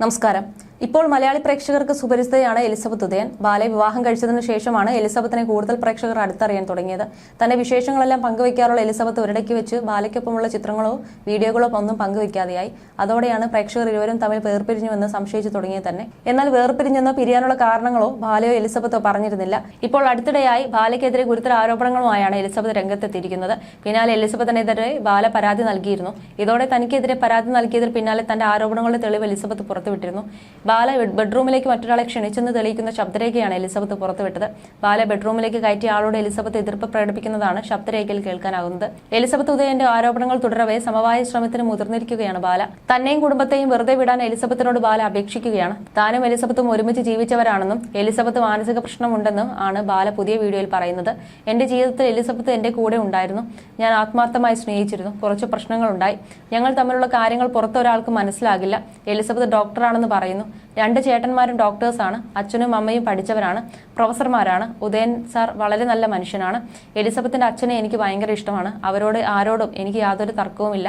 നമസ്കാരം. ഇപ്പോൾ മലയാളി പ്രേക്ഷകർക്ക് സുപരിചിതയാണ് എലിസബത്ത് ഉദയൻ. ബാലയെ വിവാഹം കഴിച്ചതിന് ശേഷമാണ് എലിസബത്തിനെ കൂടുതൽ പ്രേക്ഷകർ അടുത്തറിയാൻ തുടങ്ങിയത്. തന്റെ വിശേഷങ്ങളെല്ലാം പങ്കുവയ്ക്കാറുള്ള എലിസബത്ത് ഒരിടയ്ക്ക് വെച്ച് ബാലയ്ക്കൊപ്പമുള്ള ചിത്രങ്ങളോ വീഡിയോകളോ ഒന്നും പങ്കുവയ്ക്കാതെയായി. അതോടെയാണ് പ്രേക്ഷകർ ഇരുവരും തമ്മിൽ വേർപിരിഞ്ഞുവെന്ന് സംശയിച്ചു തുടങ്ങിയത് തന്നെ. എന്നാൽ വേർപിരിഞ്ഞെന്നോ പിരിയാനുള്ള കാരണങ്ങളോ ബാലയോ എലിസബത്തോ പറഞ്ഞിരുന്നില്ല. ഇപ്പോൾ അടുത്തിടെയായി ബാലയ്ക്കെതിരെ ഗുരുതര ആരോപണങ്ങളുമായാണ് എലിസബത്ത് രംഗത്തെത്തിയിരിക്കുന്നത്. പിന്നാലെ എലിസബത്തിനെതിരെ ബാല പരാതി നൽകിയിരുന്നു. ഇതോടെ തനിക്കെതിരെ പരാതി നൽകിയതിന് പിന്നാലെ തന്റെ ആരോപണങ്ങളുടെ തെളിവ് എലിസബത്ത് പുറത്തുവിട്ടിരുന്നു. ബാല ബെഡ്റൂമിലേക്ക് മറ്റൊരാളെ ക്ഷണിച്ചെന്ന് തെളിയിക്കുന്ന ശബ്ദരേഖയാണ് എലിസബത്ത് പുറത്തുവിട്ടത്. ബാല ബെഡ്റൂമിലേക്ക് കയറ്റിയ ആളോട് എലിസബത്ത് എതിർപ്പ് പ്രകടിപ്പിക്കുന്നതാണ് ശബ്ദരേഖയിൽ കേൾക്കാനാകുന്നത്. എലിസബത്ത് ഉദയന്റെ ആരോപണങ്ങൾ തുടരവേ സമവായ ശ്രമത്തിന് മുതിർന്നിരിക്കുകയാണ് ബാല. തന്നെയും കുടുംബത്തെയും വെറുതെ വിടാൻ എലിസബത്തിനോട് ബാല അപേക്ഷിക്കുകയാണ്. താനും എലിസബത്തും ഒരുമിച്ച് ജീവിച്ചവരാണെന്നും എലിസബത്ത് മാനസിക പ്രശ്നമുണ്ടെന്നും ആണ് ബാല പുതിയ വീഡിയോയിൽ പറയുന്നത്. എന്റെ ജീവിതത്തിൽ എലിസബത്ത് എന്റെ കൂടെ ഉണ്ടായിരുന്നു. ഞാൻ ആത്മാർത്ഥമായി സ്നേഹിച്ചിരുന്നു. കുറച്ച് പ്രശ്നങ്ങളുണ്ടായി. ഞങ്ങൾ തമ്മിലുള്ള കാര്യങ്ങൾ പുറത്തൊരാൾക്ക് മനസ്സിലാകില്ല. എലിസബത്ത് ഡോക്ടറാണെന്ന് പറയുന്നു. 2 ചേട്ടന്മാരും ഡോക്ടേഴ്സാണ്. അച്ഛനും അമ്മയും പഠിച്ചവരാണ്, പ്രൊഫസർമാരാണ്. ഉദയൻ സാർ വളരെ നല്ല മനുഷ്യനാണ്. എലിസബത്തിന്റെ അച്ഛനെ എനിക്ക് ഭയങ്കര ഇഷ്ടമാണ്. അവരോട് ആരോടും എനിക്ക് യാതൊരു തർക്കവുമില്ല.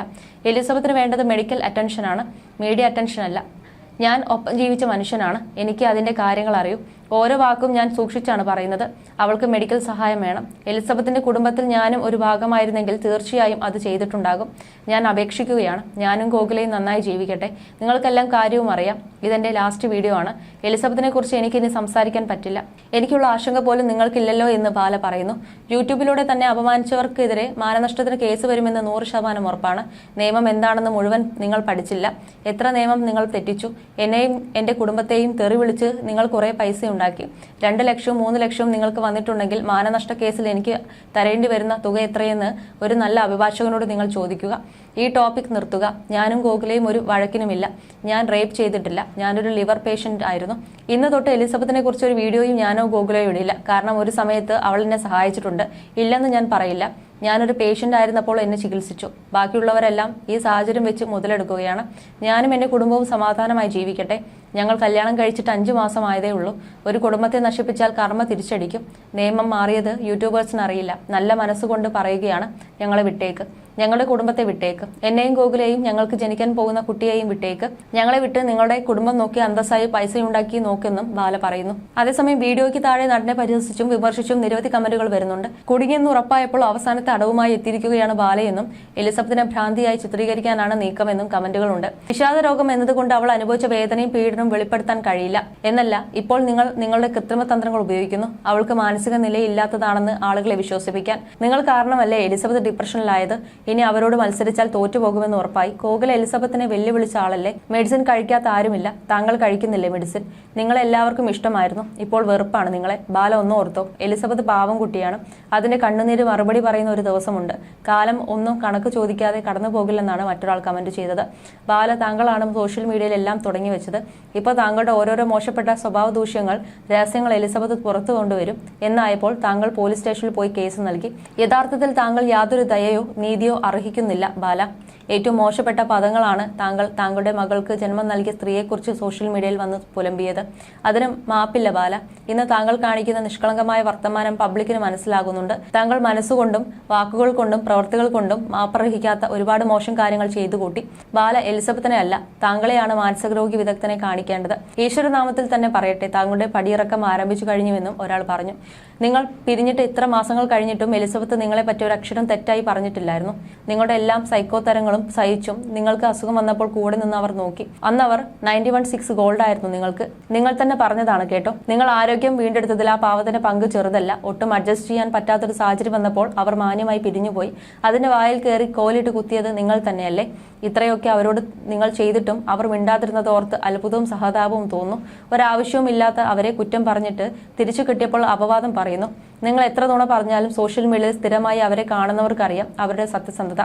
എലിസബത്തിന് വേണ്ടത് മെഡിക്കൽ അറ്റൻഷനാണ്, മീഡിയ അറ്റൻഷനല്ല. ഞാൻ ഒപ്പം ജീവിച്ച മനുഷ്യനാണ്. എനിക്ക് അതിന്റെ കാര്യങ്ങൾ അറിയൂ. ഓരോ വാക്കും ഞാൻ സൂക്ഷിച്ചാണ് പറയുന്നത്. അവൾക്ക് മെഡിക്കൽ സഹായം വേണം. എലിസബത്തിന്റെ കുടുംബത്തിൽ ഞാനും ഒരു ഭാഗമായിരുന്നെങ്കിൽ തീർച്ചയായും അത് ചെയ്തിട്ടുണ്ടാകും. ഞാൻ അപേക്ഷിക്കുകയാണ്. ഞാനും ഗോകുലയും നന്നായി ജീവിക്കട്ടെ. നിങ്ങൾക്കെല്ലാം കാര്യവും അറിയാം. ഇതെന്റെ ലാസ്റ്റ് വീഡിയോ ആണ്. എലിസബത്തിനെ കുറിച്ച് എനിക്കിനി സംസാരിക്കാൻ പറ്റില്ല. എനിക്കുള്ള ആശങ്ക പോലും നിങ്ങൾക്കില്ലല്ലോ എന്ന് ബാല പറയുന്നു. യൂട്യൂബിലൂടെ തന്നെ അപമാനിച്ചവർക്കെതിരെ മാനനഷ്ടത്തിന് കേസ് വരുമെന്ന് 100% ഉറപ്പാണ്. നിയമം എന്താണെന്ന് മുഴുവൻ നിങ്ങൾ പഠിച്ചില്ല. എത്ര നിയമം നിങ്ങൾ തെറ്റിച്ചു. എന്നെയും എന്റെ കുടുംബത്തെയും തെറി വിളിച്ച് നിങ്ങൾ കുറെ പൈസ ഉണ്ടാക്കി. 2 ലക്ഷവും 3 ലക്ഷവും നിങ്ങൾക്ക് വന്നിട്ടുണ്ടെങ്കിൽ മാനനഷ്ട കേസിൽ എനിക്ക് തരേണ്ടി വരുന്ന തുക എത്രയെന്ന് ഒരു നല്ല അഭിഭാഷകനോട് നിങ്ങൾ ചോദിക്കുക. ഈ ടോപ്പിക് നിർത്തുക. ഞാനും ഗോകുലയും ഒരു വഴക്കിനുമില്ല. ഞാൻ റേപ്പ് ചെയ്തിട്ടില്ല. ഞാനൊരു ലിവർ പേഷ്യന്റ് ആയിരുന്നു. ഇന്ന് തൊട്ട് എലിസബത്തിനെ കുറിച്ച് ഒരു വീഡിയോയും ഞാനോ ഗോകുലയോ ഇടില്ല. കാരണം ഒരു സമയത്ത് അവൾ എന്നെ സഹായിച്ചിട്ടുണ്ട്. ഇല്ലെന്ന് ഞാൻ പറയില്ല. ഞാനൊരു പേഷ്യന്റ് ആയിരുന്നപ്പോൾ എന്നെ ചികിത്സിച്ചു. ബാക്കിയുള്ളവരെല്ലാം ഈ സാഹചര്യം വെച്ച് മുതലെടുക്കുകയാണ്. ഞാനും എന്റെ കുടുംബവും സമാധാനമായി ജീവിക്കട്ടെ. ഞങ്ങൾ കല്യാണം കഴിച്ചിട്ട് 5 മാസമായതേ ഉള്ളൂ. ഒരു കുടുംബത്തെ നശിപ്പിച്ചാൽ കർമ്മ തിരിച്ചടിക്കും. നിയമം മാറിയത് യൂട്യൂബേഴ്സിന് അറിയില്ല. നല്ല മനസ്സുകൊണ്ട് പറയുകയാണ്, ഞങ്ങളെ വിട്ടേക്ക്. ഞങ്ങളുടെ കുടുംബത്തെ വിട്ടേക്ക്. എന്നെയും ഗോകുലെയും ഞങ്ങൾക്ക് ജനിക്കാൻ പോകുന്ന കുട്ടിയെയും വിട്ടേക്ക്. ഞങ്ങളെ വിട്ട് നിങ്ങളുടെ കുടുംബം നോക്കി അന്തസ്സായി പൈസയുണ്ടാക്കി നോക്കെന്നും ബാല പറയുന്നു. അതേസമയം വീഡിയോയ്ക്ക് താഴെ നടനെ പരിഹസിച്ചും വിമർശിച്ചും നിരവധി കമന്റുകൾ വരുന്നുണ്ട്. കുടുങ്ങിയെന്ന് ഉറപ്പായപ്പോൾ അവസാനത്തെ അടവുമായി എത്തിയിരിക്കുകയാണ് ബാലയെന്നും എലിസബത്തിനെ ഭ്രാന്തിയായി ചിത്രീകരിക്കാനാണ് നീക്കമെന്നും കമന്റുകളുണ്ട്. വിഷാദ രോഗം എന്നതുകൊണ്ട് അവൾ അനുഭവിച്ച വേദനയും പീഡനവും വെളിപ്പെടുത്താൻ കഴിയില്ല എന്നല്ല, ഇപ്പോൾ നിങ്ങൾ നിങ്ങളുടെ കൃത്രിമ തന്ത്രങ്ങൾ ഉപയോഗിക്കുന്നു. അവൾക്ക് മാനസിക നിലയില്ലാത്തതാണെന്ന് ആളുകളെ വിശ്വസിപ്പിക്കാൻ. നിങ്ങൾ കാരണമല്ലേ എലിസബത്ത് ഡിപ്രഷനിലായത്. ഇനി അവരോട് മത്സരിച്ചാൽ തോറ്റുപോകുമെന്ന് ഉറപ്പായി. ഗോകുല എലിസബത്തിനെ വെല്ലുവിളിച്ച ആളല്ലേ. മെഡിസിൻ കഴിക്കാത്ത ആരുമില്ല. താങ്കൾ കഴിക്കുന്നില്ലേ മെഡിസിൻ? നിങ്ങളെല്ലാവർക്കും ഇഷ്ടമായിരുന്നു. ഇപ്പോൾ വെറുപ്പാണ് നിങ്ങളെ. ബാല ഒന്നും ഓർത്തോ, എലിസബത്ത് പാവം കുട്ടിയാണ്. അതിന്റെ കണ്ണുനീര് മറുപടി പറയുന്ന ഒരു ദിവസമുണ്ട്. കാലം ഒന്നും കണക്ക് ചോദിക്കാതെ കടന്നു പോകില്ലെന്നാണ് മറ്റൊരാൾ കമന്റ് ചെയ്തത്. ബാല, താങ്കളാണ് സോഷ്യൽ മീഡിയയിൽ എല്ലാം തുടങ്ങി വെച്ചത്. ഇപ്പോൾ താങ്കളുടെ ഓരോരോ മോശപ്പെട്ട സ്വഭാവ ദൂഷ്യങ്ങൾ, രഹസ്യങ്ങൾ എലിസബത്ത് പുറത്തു കൊണ്ടുവരും എന്നായപ്പോൾ താങ്കൾ പോലീസ് സ്റ്റേഷനിൽ പോയി കേസ് നൽകി. യഥാർത്ഥത്തിൽ താങ്കൾ യാതൊരു ദയയോ നീതിയോ അർഹിക്കുന്നില്ല ബാല. ഏറ്റവും മോശപ്പെട്ട പദങ്ങളാണ് താങ്കൾ താങ്കളുടെ മകൾക്ക് ജന്മം നൽകിയ സ്ത്രീയെക്കുറിച്ച് സോഷ്യൽ മീഡിയയിൽ വന്ന് പുലമ്പിയത്. അതിന് മാപ്പില്ല ബാല. ഇന്ന് താങ്കൾ കാണിക്കുന്ന നിഷ്കളങ്കമായ വർത്തമാനം പബ്ലിക്കിന് മനസ്സിലാകുന്നുണ്ട്. താങ്കൾ മനസ്സുകൊണ്ടും വാക്കുകൾ കൊണ്ടും പ്രവൃത്തികൾ കൊണ്ടും മാപ്പർഹിക്കാത്ത ഒരുപാട് മോശം കാര്യങ്ങൾ ചെയ്തു കൂട്ടി. ബാല, എലിസബത്തിനെ അല്ല, താങ്കളെയാണ് മാനസികരോഗി വിദഗ്ധനെ കാണിക്കേണ്ടത്. ഈശ്വരനാമത്തിൽ തന്നെ പറയട്ടെ, താങ്കളുടെ പടിയിറക്കം ആരംഭിച്ചു കഴിഞ്ഞുവെന്നും ഒരാൾ പറഞ്ഞു. നിങ്ങൾ പിരിഞ്ഞിട്ട് ഇത്ര മാസങ്ങൾ കഴിഞ്ഞിട്ടും എലിസബത്ത് നിങ്ങളെ പറ്റി ഒരു അക്ഷരം തെറ്റായി പറഞ്ഞിട്ടില്ലായിരുന്നു. നിങ്ങളുടെ എല്ലാം സൈക്കോ തരങ്ങളും സഹിച്ചും നിങ്ങൾക്ക് അസുഖം വന്നപ്പോൾ കൂടെ നിന്ന് അവർ നോക്കി. അന്ന് അവർ 91.6 ഗോൾഡ് ആയിരുന്നു നിങ്ങൾക്ക്. നിങ്ങൾ തന്നെ പറഞ്ഞതാണ് കേട്ടോ. നിങ്ങൾ ആരോഗ്യം വീണ്ടെടുത്തതിൽ ആ പാവത്തിന്റെ പങ്ക് ചെറുതല്ല. ഒട്ടും അഡ്ജസ്റ്റ് ചെയ്യാൻ പറ്റാത്തൊരു സാഹചര്യം വന്നപ്പോൾ അവർ മാന്യമായി പിരിഞ്ഞുപോയി. അതിന്റെ വായിൽ കയറി കോലിട്ട് കുത്തിയത് നിങ്ങൾ തന്നെയല്ലേ. ഇത്രയൊക്കെ അവരോട് നിങ്ങൾ ചെയ്തിട്ടും അവർ മിണ്ടാതിരുന്നത് ഓർത്ത് അത്ഭുതവും സഹതാപവും തോന്നുന്നു. ഒരാവശ്യവും ഇല്ലാത്ത അവരെ കുറ്റം പറഞ്ഞിട്ട് തിരിച്ചു കിട്ടിയപ്പോൾ അപവാദം പറയുന്നു. നിങ്ങൾ എത്ര നുണ പറഞ്ഞാലും സോഷ്യൽ മീഡിയയിൽ സ്ഥിരമായി അവരെ കാണുന്നവർക്കറിയാം അവരുടെ സത്യസന്ധത.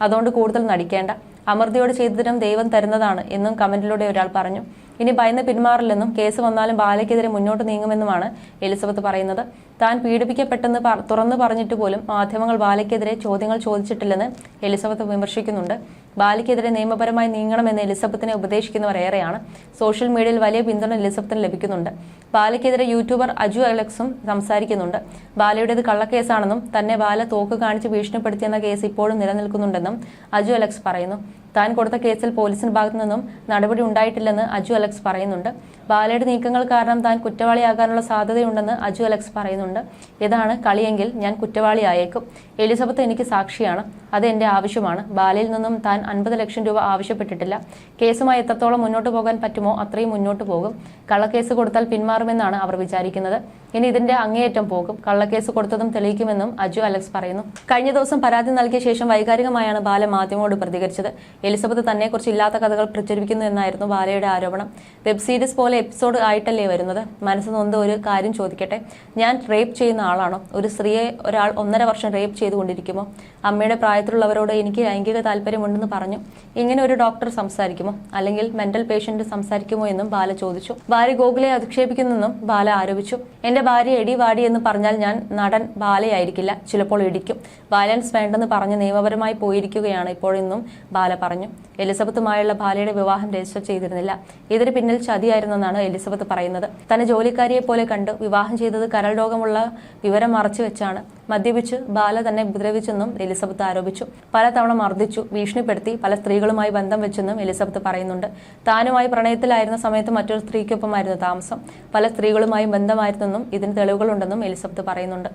അതുകൊണ്ട് കൂടുതൽ നടിക്കേണ്ട. അമൃതയോട് ചെയ്തതിനും ദൈവം തരുന്നതാണ് എന്നും കമന്റിലൂടെ ഒരാൾ പറഞ്ഞു. ഇനി ഭയന്ന് പിന്മാറില്ലെന്നും കേസ് വന്നാലും ബാലയ്ക്കെതിരെ മുന്നോട്ട് നീങ്ങുമെന്നുമാണ് എലിസബത്ത് പറയുന്നത്. താൻ പീഡിപ്പിക്കപ്പെട്ടെന്ന് തുറന്നു പറഞ്ഞിട്ട് പോലും മാധ്യമങ്ങൾ ബാലയ്ക്കെതിരെ ചോദ്യങ്ങൾ ചോദിച്ചിട്ടില്ലെന്ന് എലിസബത്ത് വിമർശിക്കുന്നുണ്ട്. ബാലയ്ക്കെതിരെ നിയമപരമായി നീങ്ങണമെന്ന് എലിസബത്തിനെ ഉപദേശിക്കുന്നവർ ഏറെയാണ്. സോഷ്യൽ മീഡിയയിൽ വലിയ പിന്തുണ എലിസബത്തിന് ലഭിക്കുന്നുണ്ട്. ബാലയ്ക്കെതിരെ യൂട്യൂബർ അജു അലക്സും സംസാരിക്കുന്നുണ്ട്. ബാലയുടേത് കള്ളക്കേസാണെന്നും തന്നെ ബാല തോക്ക് കാണിച്ച് ഭീഷണിപ്പെടുത്തിയെന്ന കേസ് ഇപ്പോഴും നിലനിൽക്കുന്നുണ്ടെന്നും അജു അലക്സ് പറയുന്നു. താൻ കൊടുത്ത കേസിൽ പോലീസിന്റെ ഭാഗത്തു നിന്നും നടപടി ഉണ്ടായിട്ടില്ലെന്ന് അജു അലക്സ് പറയുന്നുണ്ട്. ബാലയുടെ നീക്കങ്ങൾ കാരണം താൻ കുറ്റവാളിയാകാനുള്ള സാധ്യതയുണ്ടെന്ന് അജു അലക്സ് പറയുന്നുണ്ട്. ഇതാണ് കളിയെങ്കിൽ ഞാൻ കുറ്റവാളിയായേക്കും. എലിസബത്ത് എനിക്ക് സാക്ഷിയാണ്. അത് എന്റെ ആവശ്യമാണ്. ബാലയിൽ നിന്നും താൻ 50 ലക്ഷം രൂപ ആവശ്യപ്പെട്ടിട്ടില്ല. കേസുമായി എത്രത്തോളം മുന്നോട്ട് പോകാൻ പറ്റുമോ അത്രയും മുന്നോട്ട് പോകും. കള്ളക്കേസ് കൊടുത്താൽ പിന്മാറുമെന്നാണ് അവർ വിചാരിക്കുന്നത്. ഇനി ഇതിന്റെ അങ്ങേയറ്റം പോകും. കള്ളക്കേസ് കൊടുത്തതും തെളിയിക്കുമെന്നും അജു അലക്സ് പറയുന്നു. കഴിഞ്ഞ ദിവസം പരാതി നൽകിയ ശേഷം വൈകാരികമായാണ് ബാല മാധ്യമങ്ങളോട് പ്രതികരിച്ചത്. എലിസബത്ത് തന്നെക്കുറിച്ച് ഇല്ലാത്ത കഥകൾ പ്രചരിപ്പിക്കുന്നു എന്നായിരുന്നു ബാലയുടെ ആരോപണം. വെബ് സീരീസ് പോലെ എപ്പിസോഡ് ആയിട്ടല്ലേ വരുന്നത്? മനസ്സ് നൊന്ത് ഒരു കാര്യം ചോദിക്കട്ടെ, ഞാൻ റേപ്പ് ചെയ്യുന്ന ആളാണോ? ഒരു സ്ത്രീയെ ഒരാൾ 1.5 വർഷം റേപ്പ് ചെയ്തുകൊണ്ടിരിക്കുമോ? അമ്മയുടെ പ്രായത്തിലുള്ളവരോട് എനിക്ക് ലൈംഗിക താല്പര്യമുണ്ടെന്ന് പറഞ്ഞു. ഇങ്ങനെ ഒരു ഡോക്ടർ സംസാരിക്കുമോ? അല്ലെങ്കിൽ മെന്റൽ പേഷ്യന്റ് സംസാരിക്കുമോ എന്നും ബാല ചോദിച്ചു. ഭാര്യ ഗോകുലെ അധിക്ഷേപിക്കുന്നെന്നും ബാല ആരോപിച്ചു. എന്റെ ഭാര്യ എടി വാടി എന്ന് പറഞ്ഞാൽ ഞാൻ നടൻ ബാലയായിരിക്കില്ല, ചിലപ്പോൾ ഇടിക്കും. വയലൻസ് വേണ്ടെന്ന് പറഞ്ഞ് നിയമപരമായി പോയിരിക്കുകയാണ് ഇപ്പോഴെന്നും ബാല പറഞ്ഞു. എലിസബത്തുമായുള്ള ബാലയുടെ വിവാഹം രജിസ്റ്റർ ചെയ്തിരുന്നില്ല. ഇതിന് പിന്നിൽ ചതിയായിരുന്നെന്നാണ് എലിസബത്ത് പറയുന്നത്. തന്നെ ജോലിക്കാരിയെ പോലെ കണ്ട് വിവാഹം ചെയ്തത് കരൾ രോഗമുള്ള വിവരം മറച്ചു വെച്ചാണ്. മദ്യപിച്ച് ബാല തന്നെ ഉപദ്രവിച്ചെന്നും എലിസബത്ത് ആരോപിച്ചു. പലതവണ മർദ്ദിച്ചു, ഭീഷണിപ്പെടുത്തി, പല സ്ത്രീകളുമായി ബന്ധം വെച്ചെന്നും എലിസബത്ത് പറയുന്നുണ്ട്. താനുമായി പ്രണയത്തിലായിരുന്ന സമയത്ത് മറ്റൊരു സ്ത്രീക്കൊപ്പമായിരുന്നു താമസം. പല സ്ത്രീകളുമായി ബന്ധമായിരുന്നെന്നും ഇതിന് തെളിവുകളുണ്ടെന്നും എലിസബത്ത് പറയുന്നുണ്ട്.